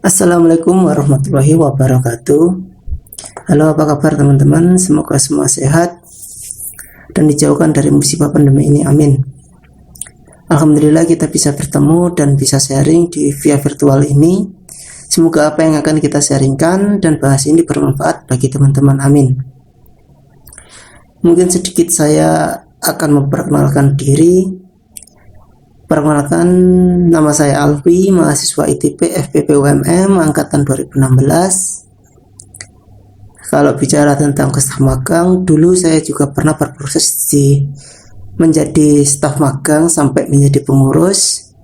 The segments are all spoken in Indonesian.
Assalamualaikum warahmatullahi wabarakatuh. Halo, apa kabar teman-teman? Semoga semua sehat dan dijauhkan dari musibah pandemi ini, amin. Alhamdulillah kita bisa bertemu dan bisa sharing di via virtual ini. Semoga apa yang akan kita sharingkan dan bahas ini bermanfaat bagi teman-teman, amin. Mungkin sedikit saya akan memperkenalkan diri. Perkenalkan, nama saya Alfi, mahasiswa ITB FPP UMM angkatan 2016. Kalau bicara tentang staf magang, dulu saya juga pernah berproses menjadi staf magang sampai menjadi pengurus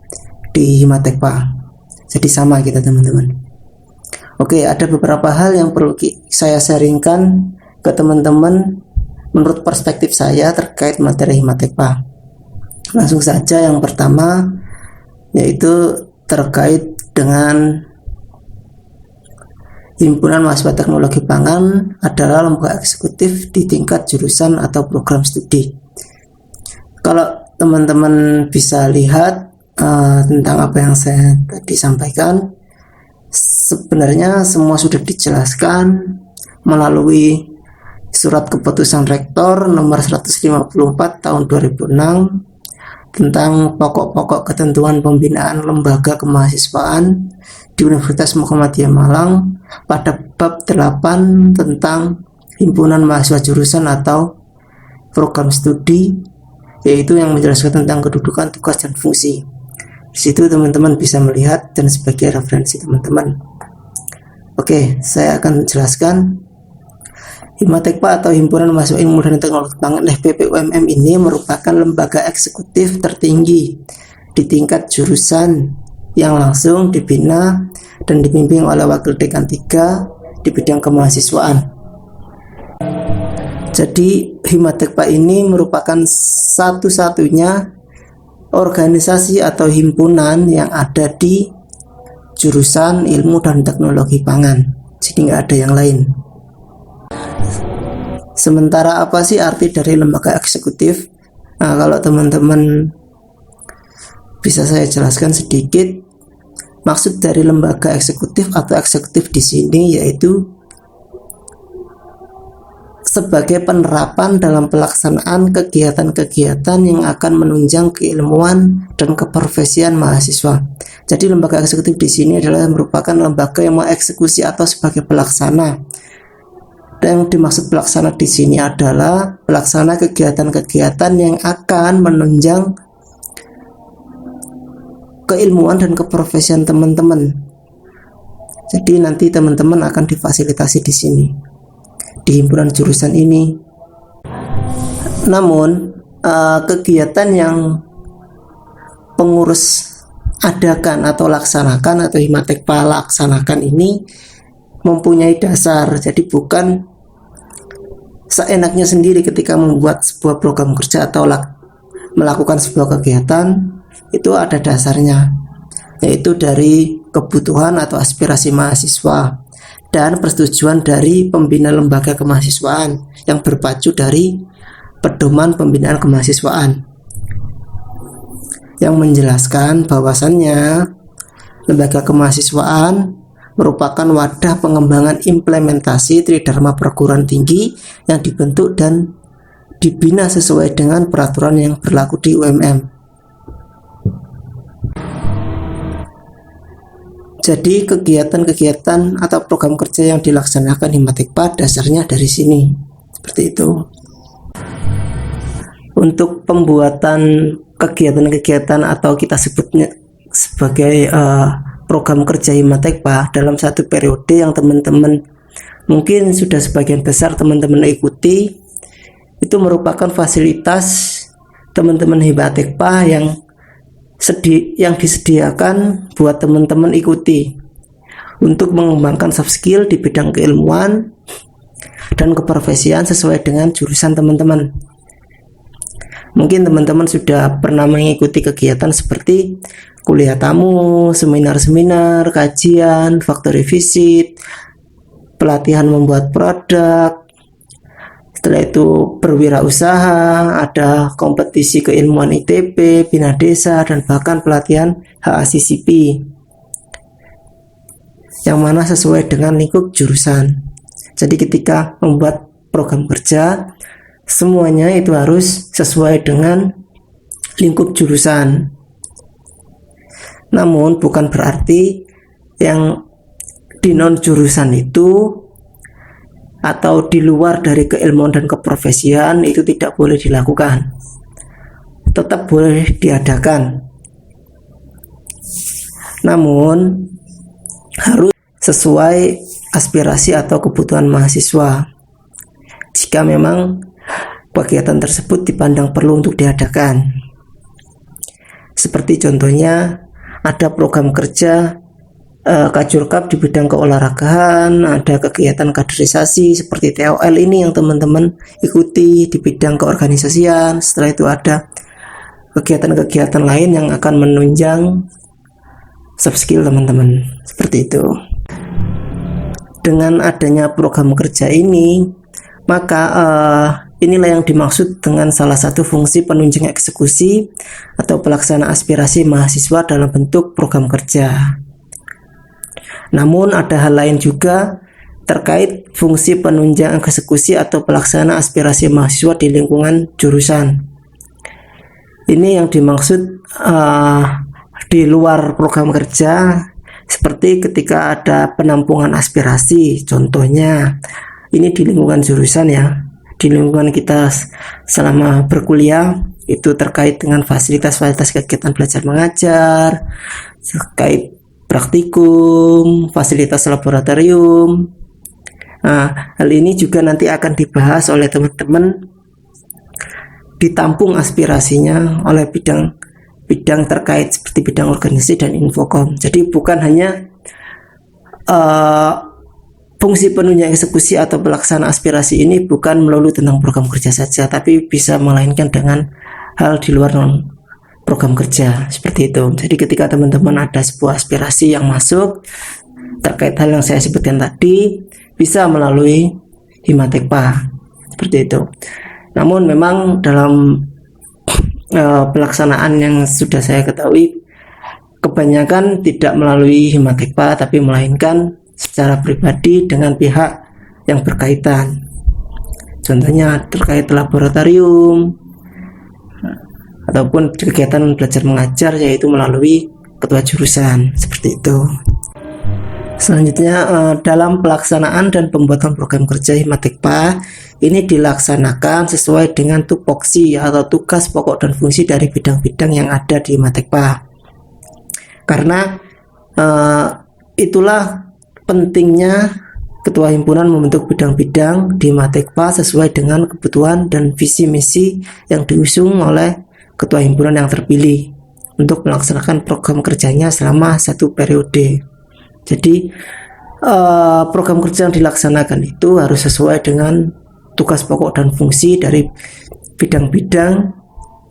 di Himatekpa. Jadi sama kita teman-teman. Oke, ada beberapa hal yang perlu saya sharingkan ke teman-teman menurut perspektif saya terkait materi Himatekpa. Langsung saja, yang pertama yaitu terkait dengan Himpunan Mahasiswa Teknologi Pangan adalah lembaga eksekutif di tingkat jurusan atau program studi. Kalau teman-teman bisa lihat tentang apa yang saya tadi sampaikan, sebenarnya semua sudah dijelaskan melalui Surat Keputusan Rektor nomor 154 tahun 2006 tentang pokok-pokok ketentuan pembinaan lembaga kemahasiswaan di Universitas Muhammadiyah Malang pada bab 8 tentang himpunan mahasiswa jurusan atau program studi, yaitu yang menjelaskan tentang kedudukan, tugas, dan fungsi. Di situ teman-teman bisa melihat dan sebagai referensi teman-teman. Oke, saya akan jelaskan. Himatekpa atau Himpunan Mahasiswa Ilmu dan Teknologi Pangan FPP UMM ini merupakan lembaga eksekutif tertinggi di tingkat jurusan yang langsung dibina dan dibimbing oleh Wakil Dekan 3 di bidang kemahasiswaan. Jadi Himatekpa ini merupakan satu-satunya organisasi atau himpunan yang ada di jurusan ilmu dan teknologi pangan. Jadi nggak ada yang lain. Sementara apa sih arti dari lembaga eksekutif? Nah, kalau teman-teman bisa saya jelaskan sedikit. Maksud dari lembaga eksekutif atau eksekutif di sini yaitu sebagai penerapan dalam pelaksanaan kegiatan-kegiatan yang akan menunjang keilmuan dan keprofesian mahasiswa. Jadi lembaga eksekutif di sini adalah merupakan lembaga yang mengeksekusi atau sebagai pelaksana. Dan yang dimaksud pelaksana di sini adalah pelaksana kegiatan-kegiatan yang akan menunjang keilmuan dan keprofesian teman-teman. Jadi nanti teman-teman akan difasilitasi di sini di himpunan jurusan ini. Namun kegiatan yang pengurus adakan atau laksanakan atau Himatekpa laksanakan ini mempunyai dasar. Jadi bukan seenaknya sendiri ketika membuat sebuah program kerja atau melakukan sebuah kegiatan, itu ada dasarnya, yaitu dari kebutuhan atau aspirasi mahasiswa dan persetujuan dari pembina lembaga kemahasiswaan yang berpacu dari pedoman pembinaan kemahasiswaan yang menjelaskan bahwasannya lembaga kemahasiswaan merupakan wadah pengembangan implementasi Tridharma perguruan tinggi yang dibentuk dan dibina sesuai dengan peraturan yang berlaku di UMM. Jadi kegiatan-kegiatan atau program kerja yang dilaksanakan Himatekpa dasarnya dari sini. Seperti itu. Untuk pembuatan kegiatan-kegiatan atau kita sebutnya sebagai program kerja Himatekpa dalam satu periode yang teman-teman mungkin sudah sebagian besar teman-teman ikuti, itu merupakan fasilitas teman-teman Himatekpa yang disediakan buat teman-teman ikuti untuk mengembangkan soft skill di bidang keilmuan dan keprofesian sesuai dengan jurusan teman-teman. Mungkin teman-teman sudah pernah mengikuti kegiatan seperti kuliah tamu, seminar-seminar, kajian, factory visit, pelatihan membuat produk. Setelah itu berwirausaha, ada kompetisi keilmuan ITB, Bina Desa, dan bahkan pelatihan HACCP. yang mana sesuai dengan lingkup jurusan. Jadi ketika membuat program kerja, semuanya itu harus sesuai dengan lingkup jurusan. Namun bukan berarti yang di non jurusan itu atau di luar dari keilmuan dan keprofesian itu tidak boleh dilakukan. Tetap boleh diadakan. Namun harus sesuai aspirasi atau kebutuhan mahasiswa. Jika memang kegiatan tersebut dipandang perlu untuk diadakan. Seperti contohnya ada program kerja Kajurkap di bidang keolahragaan, ada kegiatan kaderisasi seperti TOL ini yang teman-teman ikuti di bidang keorganisasian. Setelah itu ada kegiatan-kegiatan lain yang akan menunjang soft skill teman-teman, seperti itu. Dengan adanya program kerja ini, maka inilah yang dimaksud dengan salah satu fungsi penunjang eksekusi atau pelaksana aspirasi mahasiswa dalam bentuk program kerja. Namun ada hal lain juga terkait fungsi penunjang eksekusi atau pelaksana aspirasi mahasiswa di lingkungan jurusan. Ini yang dimaksud di luar program kerja, seperti ketika ada penampungan aspirasi. Contohnya ini di lingkungan jurusan ya, di lingkungan kita selama berkuliah itu terkait dengan fasilitas-fasilitas kegiatan belajar mengajar, terkait praktikum, fasilitas laboratorium. Nah, hal ini juga nanti akan dibahas oleh teman-teman, ditampung aspirasinya oleh bidang terkait seperti bidang organisasi dan infokom. Jadi bukan hanya fungsi penunjang eksekusi atau pelaksana aspirasi ini bukan melulu tentang program kerja saja, tapi bisa melainkan dengan hal di luar program kerja, seperti itu. Jadi ketika teman-teman ada sebuah aspirasi yang masuk terkait hal yang saya sebutkan tadi, bisa melalui Himatekpa, seperti itu. Namun memang dalam pelaksanaan yang sudah saya ketahui, kebanyakan tidak melalui Himatekpa, tapi melainkan secara pribadi dengan pihak yang berkaitan. Contohnya terkait laboratorium ataupun kegiatan belajar mengajar, yaitu melalui ketua jurusan, seperti itu. Selanjutnya dalam pelaksanaan dan pembuatan program kerja Himatekpa ini dilaksanakan sesuai dengan tupoksi atau tugas pokok dan fungsi dari bidang-bidang yang ada di Himatekpa. Karena itulah pentingnya ketua himpunan membentuk bidang-bidang di Himatekpa sesuai dengan kebutuhan dan visi misi yang diusung oleh ketua himpunan yang terpilih untuk melaksanakan program kerjanya selama satu periode. Jadi program kerja yang dilaksanakan itu harus sesuai dengan tugas pokok dan fungsi dari bidang-bidang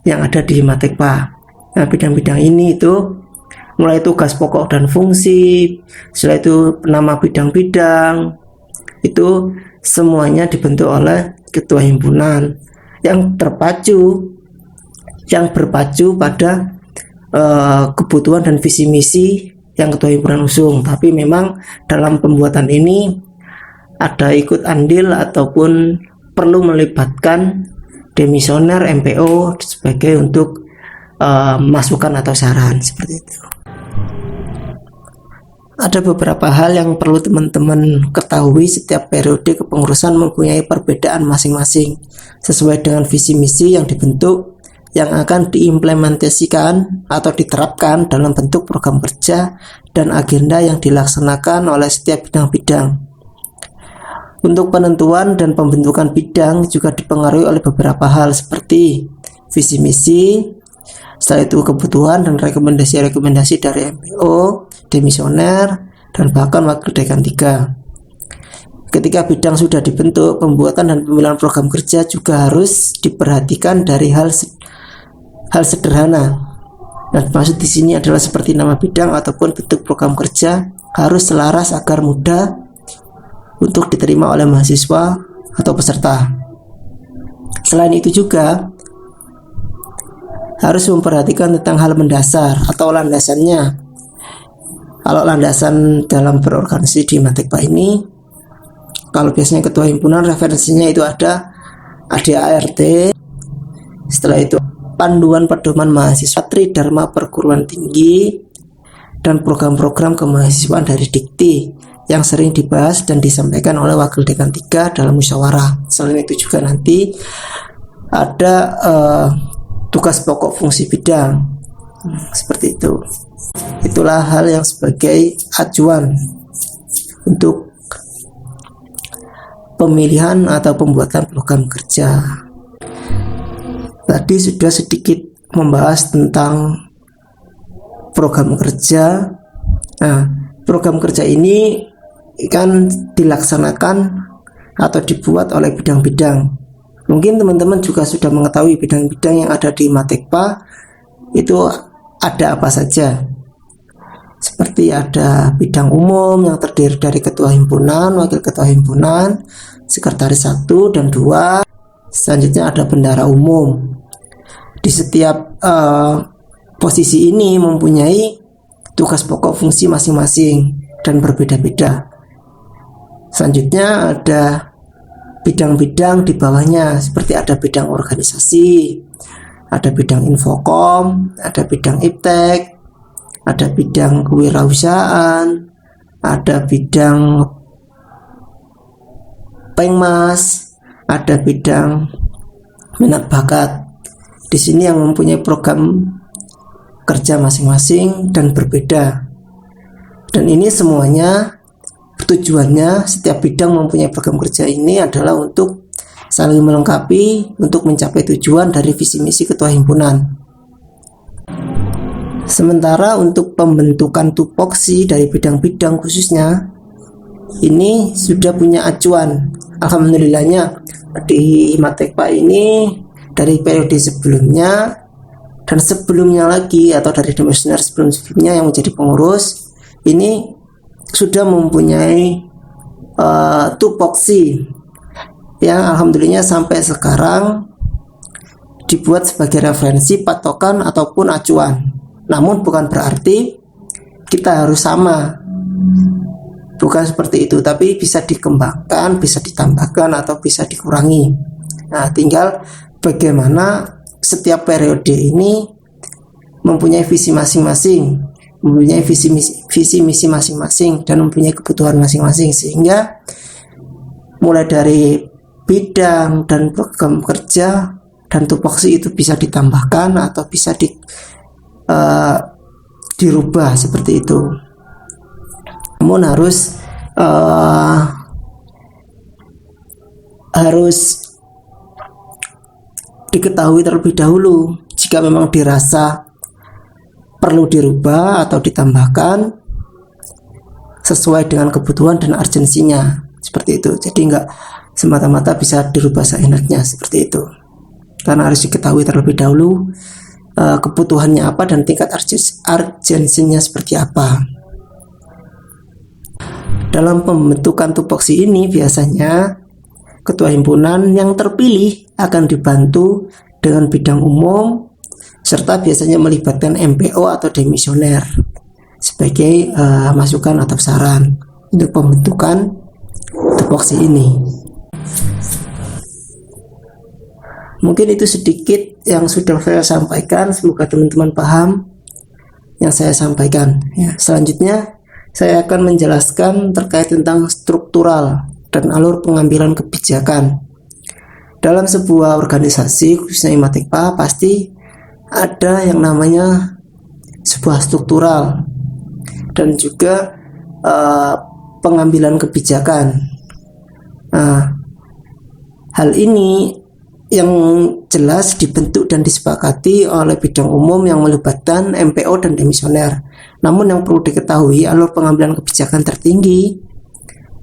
yang ada di Himatekpa. Nah, bidang-bidang ini itu mulai tugas pokok dan fungsi, setelah itu nama bidang-bidang, itu semuanya dibentuk oleh ketua himpunan yang berpacu pada kebutuhan dan visi misi yang ketua himpunan usung. Tapi memang dalam pembuatan ini ada ikut andil ataupun perlu melibatkan demisioner MPO sebagai untuk masukan atau saran, seperti itu. Ada beberapa hal yang perlu teman-teman ketahui. Setiap periode kepengurusan mempunyai perbedaan masing-masing sesuai dengan visi misi yang dibentuk, yang akan diimplementasikan atau diterapkan dalam bentuk program kerja dan agenda yang dilaksanakan oleh setiap bidang-bidang. Untuk penentuan dan pembentukan bidang juga dipengaruhi oleh beberapa hal seperti visi misi, setelah itu kebutuhan dan rekomendasi-rekomendasi dari MPO, demisioner, dan bahkan wakil dekan 3. Ketika bidang sudah dibentuk, pembuatan dan pemilihan program kerja juga harus diperhatikan dari hal sederhana. Dan maksud di sini adalah seperti nama bidang ataupun bentuk program kerja harus selaras agar mudah untuk diterima oleh mahasiswa atau peserta. Selain itu juga harus memperhatikan tentang hal mendasar atau landasannya. Kalau landasan dalam berorganisasi di Matekpa ini, kalau biasanya ketua himpunan referensinya itu ada ADART, setelah itu panduan pedoman mahasiswa Tridharma Perguruan Tinggi, dan program-program kemahasiswaan dari Dikti yang sering dibahas dan disampaikan oleh Wakil Dekan 3 dalam musyawarah. Selain itu juga nanti ada tugas pokok fungsi bidang, seperti itu. Itulah hal yang sebagai acuan untuk pemilihan atau pembuatan program kerja. Tadi sudah sedikit membahas tentang program kerja. Nah, program kerja ini kan dilaksanakan atau dibuat oleh bidang-bidang. Mungkin teman-teman juga sudah mengetahui bidang-bidang yang ada di Matekpa itu ada apa saja. Seperti ada bidang umum yang terdiri dari ketua himpunan, wakil ketua himpunan, sekretaris 1 dan 2. Selanjutnya ada bendahara umum. Di setiap posisi ini mempunyai tugas pokok fungsi masing-masing dan berbeda-beda. Selanjutnya ada bidang-bidang di bawahnya, seperti ada bidang organisasi, ada bidang infokom, ada bidang iptek, ada bidang kewirausahaan, ada bidang pengmas, ada bidang minat bakat. Di sini yang mempunyai program kerja masing-masing dan berbeda. Dan ini semuanya tujuannya, setiap bidang mempunyai program kerja ini adalah untuk saling melengkapi untuk mencapai tujuan dari visi misi ketua himpunan. Sementara untuk pembentukan tupoksi dari bidang-bidang khususnya, ini sudah punya acuan. Alhamdulillahnya di Matekpa ini dari periode sebelumnya dan sebelumnya lagi, atau dari demisioner sebelum-sebelumnya yang menjadi pengurus, ini sudah mempunyai tupoksi yang alhamdulillahnya sampai sekarang dibuat sebagai referensi, patokan ataupun acuan. Namun bukan berarti kita harus sama, bukan seperti itu, tapi bisa dikembangkan, bisa ditambahkan atau bisa dikurangi. Nah, tinggal bagaimana setiap periode ini mempunyai visi masing-masing, mempunyai visi misi masing-masing, dan mempunyai kebutuhan masing-masing, sehingga mulai dari bidang dan program kerja dan tupoksi itu bisa ditambahkan atau bisa dirubah seperti itu. Namun harus diketahui terlebih dahulu jika memang dirasa perlu dirubah atau ditambahkan sesuai dengan kebutuhan dan urgensinya, seperti itu. Jadi enggak semata-mata bisa dirubah seenaknya, seperti itu, karena harus diketahui terlebih dahulu kebutuhannya apa dan tingkat urgensinya seperti apa. Dalam pembentukan tupoksi ini biasanya ketua himpunan yang terpilih akan dibantu dengan bidang umum, serta biasanya melibatkan MPO atau demisioner sebagai masukan atau saran untuk pembentukan tupoksi ini. Mungkin itu sedikit yang sudah saya sampaikan, semoga teman-teman paham yang saya sampaikan. Selanjutnya saya akan menjelaskan terkait tentang struktural dan alur pengambilan kebijakan. Dalam sebuah organisasi, khususnya Matekpa, pasti ada yang namanya sebuah struktural dan juga pengambilan kebijakan. Hal ini yang jelas dibentuk dan disepakati oleh bidang umum yang melibatkan MPO dan demisioner. Namun yang perlu diketahui, alur pengambilan kebijakan tertinggi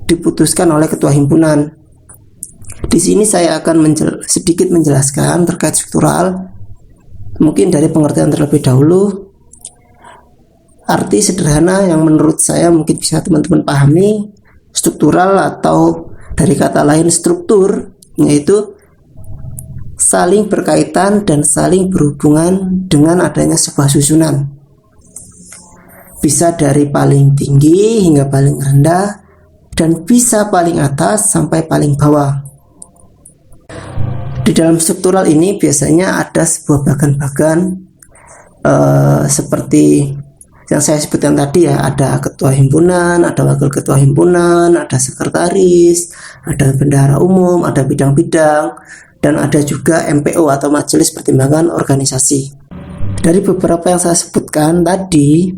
diputuskan oleh ketua himpunan. Di sini saya akan sedikit menjelaskan terkait struktural, mungkin dari pengertian terlebih dahulu. Arti sederhana yang menurut saya mungkin bisa teman-teman pahami, struktural atau dari kata lain struktur, yaitu saling berkaitan dan saling berhubungan dengan adanya sebuah susunan. bisa dari paling tinggi hingga paling rendah, dan bisa paling atas sampai paling bawah. Di dalam struktural ini biasanya ada sebuah bagan-bagan seperti yang saya sebutkan tadi ya, ada ketua himpunan, ada wakil ketua himpunan, ada sekretaris, ada bendahara umum, ada bidang-bidang, dan ada juga MPO atau majelis pertimbangan organisasi. Dari beberapa yang saya sebutkan tadi,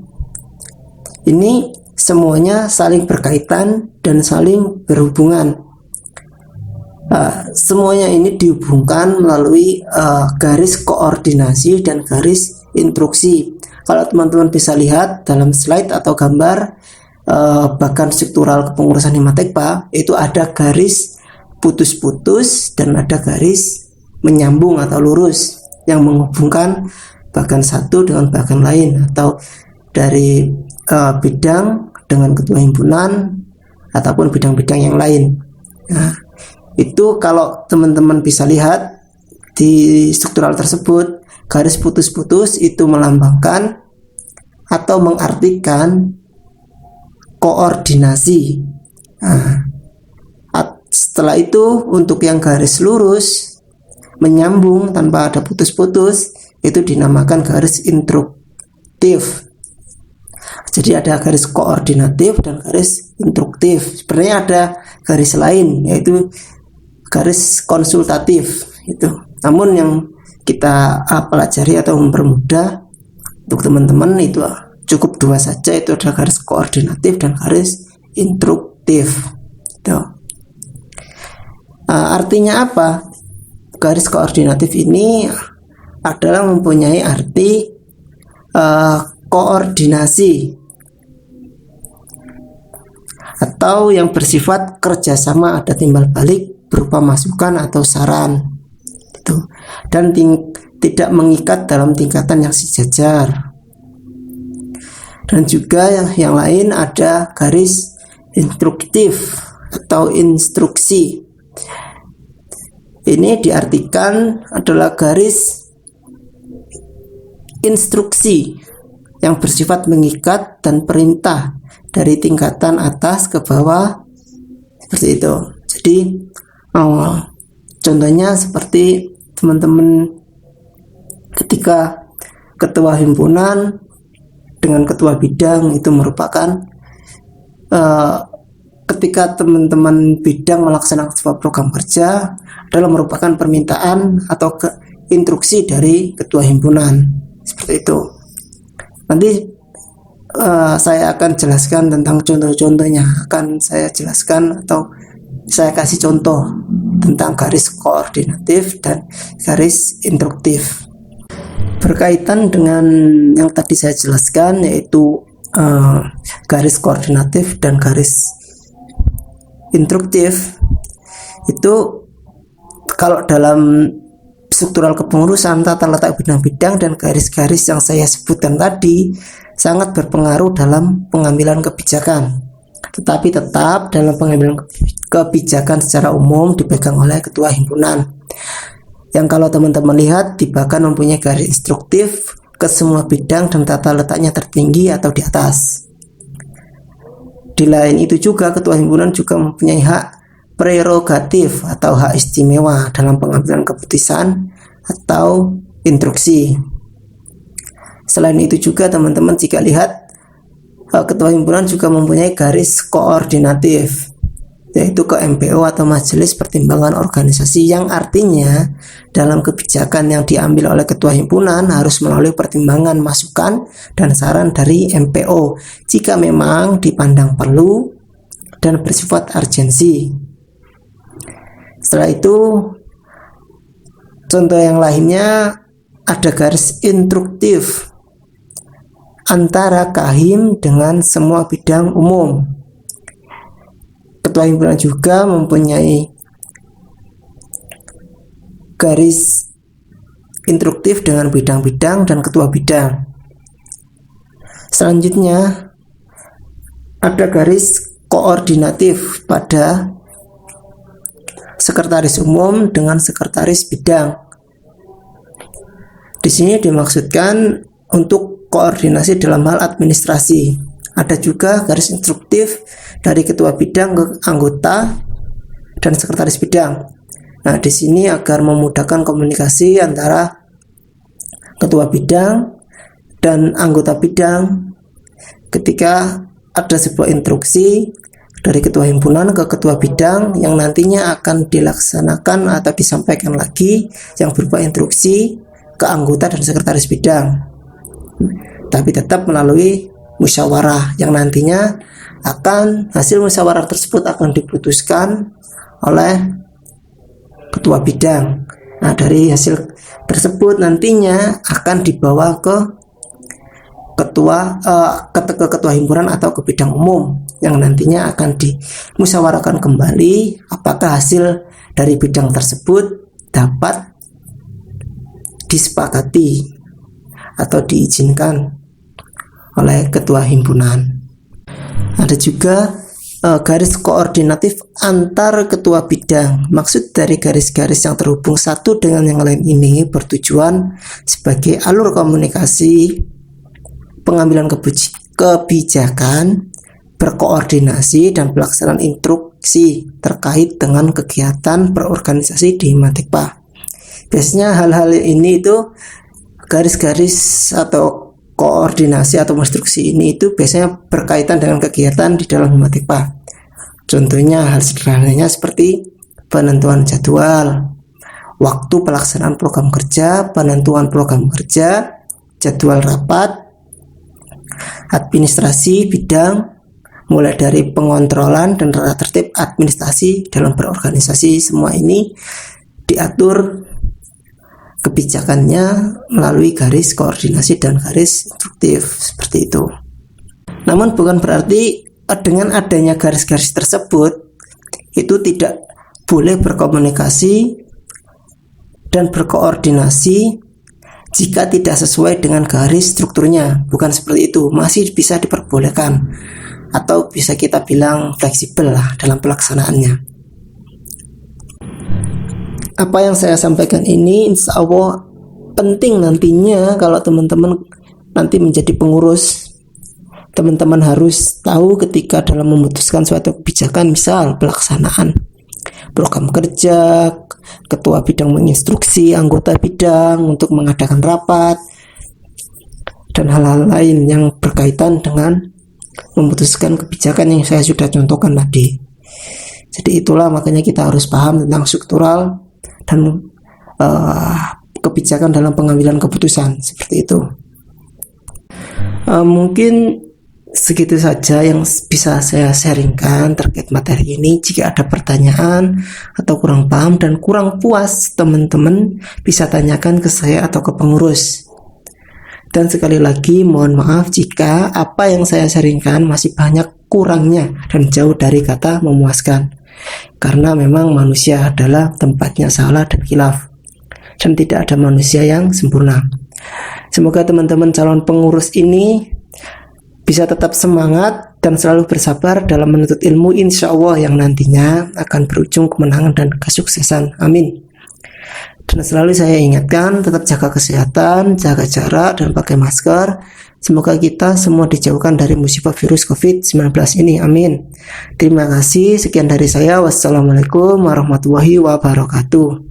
ini semuanya saling berkaitan dan saling berhubungan. Semuanya ini dihubungkan melalui garis koordinasi dan garis instruksi. Kalau teman-teman bisa lihat dalam slide atau gambar bagan struktural kepengurusan Himatekpa, itu ada garis putus-putus dan ada garis menyambung atau lurus yang menghubungkan bagan satu dengan bagan lain, atau dari bidang dengan ketua himpunan ataupun bidang-bidang yang lain. Nah, itu kalau teman-teman bisa lihat di struktural tersebut, garis putus-putus itu melambangkan atau mengartikan koordinasi. Nah, setelah itu untuk yang garis lurus menyambung tanpa ada putus-putus itu dinamakan garis instruktif. Jadi ada garis koordinatif dan garis instruktif. Sebenarnya ada garis lain yaitu garis konsultatif itu. Namun yang kita pelajari atau mempermudah untuk teman-teman itu cukup dua saja, itu ada garis koordinatif dan garis instruktif. Itu. Artinya apa? Garis koordinatif ini adalah mempunyai arti koordinasi atau yang bersifat kerjasama, ada timbal balik berupa masukan atau saran itu, dan tidak mengikat dalam tingkatan yang sejajar. Dan juga yang lain ada garis instruktif atau instruksi. Ini diartikan adalah garis instruksi yang bersifat mengikat dan perintah dari tingkatan atas ke bawah, seperti itu. Jadi contohnya seperti teman-teman ketika ketua himpunan dengan ketua bidang itu merupakan ketika teman-teman bidang melaksanakan sebuah program kerja adalah merupakan permintaan atau instruksi dari ketua himpunan, seperti itu. Nanti saya akan jelaskan tentang contoh-contohnya, akan saya jelaskan atau saya kasih contoh tentang garis koordinatif dan garis instruktif. Berkaitan dengan yang tadi saya jelaskan, yaitu garis koordinatif dan garis instruktif, itu kalau dalam struktural kepengurusan, tata letak bidang-bidang dan garis-garis yang saya sebutkan tadi sangat berpengaruh dalam pengambilan kebijakan. Tetapi tetap dalam pengambilan kebijakan secara umum dipegang oleh ketua himpunan. Yang kalau teman-teman lihat di bagan mempunyai garis instruktif ke semua bidang dan tata letaknya tertinggi atau di atas. Di lain itu juga ketua himpunan juga mempunyai hak prerogatif atau hak istimewa dalam pengambilan keputusan atau instruksi. Selain itu juga teman-teman jika lihat ketua himpunan juga mempunyai garis koordinatif, yaitu ke MPO atau majelis pertimbangan organisasi, yang artinya dalam kebijakan yang diambil oleh ketua himpunan harus melalui pertimbangan masukan dan saran dari MPO jika memang dipandang perlu dan bersifat urgensi. Setelah itu contoh yang lainnya ada garis instruktif antara Kahim dengan semua bidang umum. Ketua himpunan juga mempunyai garis instruktif dengan bidang-bidang dan ketua bidang. Selanjutnya ada garis koordinatif pada sekretaris umum dengan sekretaris bidang. Di sini dimaksudkan untuk koordinasi dalam hal administrasi. Ada juga garis instruktif dari ketua bidang ke anggota dan sekretaris bidang. Nah, di sini agar memudahkan komunikasi antara ketua bidang dan anggota bidang ketika ada sebuah instruksi dari ketua himpunan ke ketua bidang yang nantinya akan dilaksanakan atau disampaikan lagi yang berupa instruksi ke anggota dan sekretaris bidang, tapi tetap melalui musyawarah yang nantinya hasil musyawarah tersebut akan diputuskan oleh ketua bidang. Nah, dari hasil tersebut nantinya akan dibawa ke ketua himpunan atau ke bidang umum yang nantinya akan dimusyawarahkan kembali apakah hasil dari bidang tersebut dapat disepakati atau diizinkan oleh ketua himpunan. Ada juga garis koordinatif antar ketua bidang. Maksud dari garis-garis yang terhubung satu dengan yang lain ini bertujuan sebagai alur komunikasi pengambilan kebijakan, berkoordinasi dan pelaksanaan instruksi terkait dengan kegiatan berorganisasi di Himatekpa. Biasanya hal-hal ini itu garis-garis atau koordinasi atau instruksi ini itu biasanya berkaitan dengan kegiatan di dalam Himatekpa. Contohnya hal sederhananya seperti penentuan jadwal, waktu pelaksanaan program kerja, penentuan program kerja, jadwal rapat, administrasi bidang, mulai dari pengontrolan dan tata tertib administrasi dalam berorganisasi. Semua ini diatur kebijakannya melalui garis koordinasi dan garis instruktif seperti itu. Namun bukan berarti dengan adanya garis-garis tersebut itu tidak boleh berkomunikasi dan berkoordinasi jika tidak sesuai dengan garis strukturnya. Bukan seperti itu, masih bisa diperbolehkan atau bisa kita bilang fleksibel lah dalam pelaksanaannya. Apa yang saya sampaikan ini insya Allah penting nantinya kalau teman-teman nanti menjadi pengurus. Teman-teman harus tahu ketika dalam memutuskan suatu kebijakan, misal pelaksanaan program kerja, ketua bidang menginstruksi anggota bidang untuk mengadakan rapat dan hal-hal lain yang berkaitan dengan memutuskan kebijakan yang saya sudah contohkan tadi. Jadi itulah makanya kita harus paham tentang struktural dan kebijakan dalam pengambilan keputusan seperti itu. Mungkin segitu saja yang bisa saya sharingkan terkait materi ini. Jika ada pertanyaan atau kurang paham dan kurang puas, teman-teman bisa tanyakan ke saya atau ke pengurus. Dan sekali lagi mohon maaf jika apa yang saya sharingkan masih banyak kurangnya dan jauh dari kata memuaskan, karena memang manusia adalah tempatnya salah dan khilaf, dan tidak ada manusia yang sempurna. Semoga teman-teman calon pengurus ini bisa tetap semangat dan selalu bersabar dalam menuntut ilmu, insya Allah yang nantinya akan berujung kemenangan dan kesuksesan. Amin. Dan selalu saya ingatkan, tetap jaga kesehatan, jaga jarak, dan pakai masker. Semoga kita semua dijauhkan dari musibah virus COVID-19 ini. Amin. Terima kasih. Sekian dari saya. Wassalamualaikum warahmatullahi wabarakatuh.